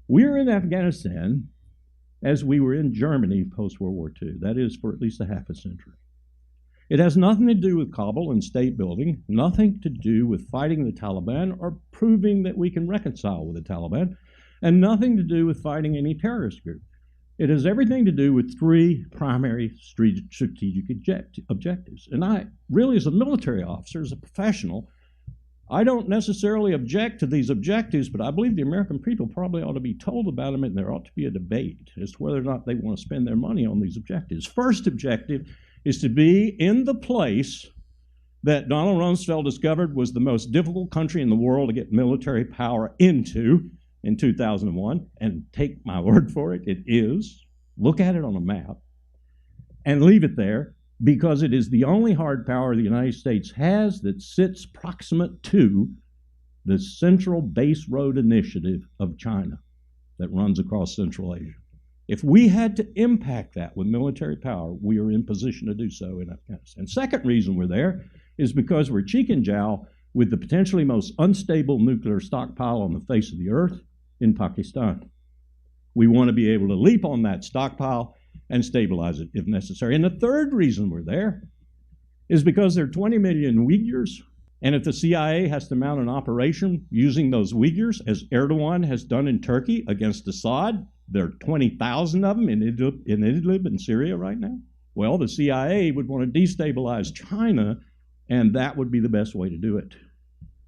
We're in Afghanistan as we were in Germany post-World War II. That is, for at least a half a century. It has nothing to do with Kabul and state building, nothing to do with fighting the Taliban or proving that we can reconcile with the Taliban, and nothing to do with fighting any terrorist group. It has everything to do with three primary strategic objectives. And I really, as a military officer, as a professional, I don't necessarily object to these objectives, but I believe the American people probably ought to be told about them, and there ought to be a debate as to whether or not they want to spend their money on these objectives. First objective is to be in the place that Donald Rumsfeld discovered was the most difficult country in the world to get military power into in 2001, and take my word for it, it is. Look at it on a map and leave it there, because it is the only hard power the United States has that sits proximate to the Central Base Road Initiative of China that runs across Central Asia. If we had to impact that with military power, we are in position to do so in Afghanistan. Second reason we're there is because we're cheek and jowl with the potentially most unstable nuclear stockpile on the face of the earth in Pakistan. We want to be able to leap on that stockpile and stabilize it if necessary. And the third reason we're there is because there are 20 million Uyghurs, and if the CIA has to mount an operation using those Uyghurs, as Erdogan has done in Turkey against Assad, there are 20,000 of them in Idlib in Syria right now. Well, the CIA would want to destabilize China, and that would be the best way to do it,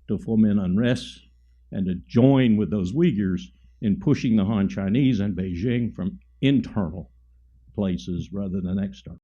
to foment unrest and to join with those Uyghurs in pushing the Han Chinese and Beijing from internal places rather than external.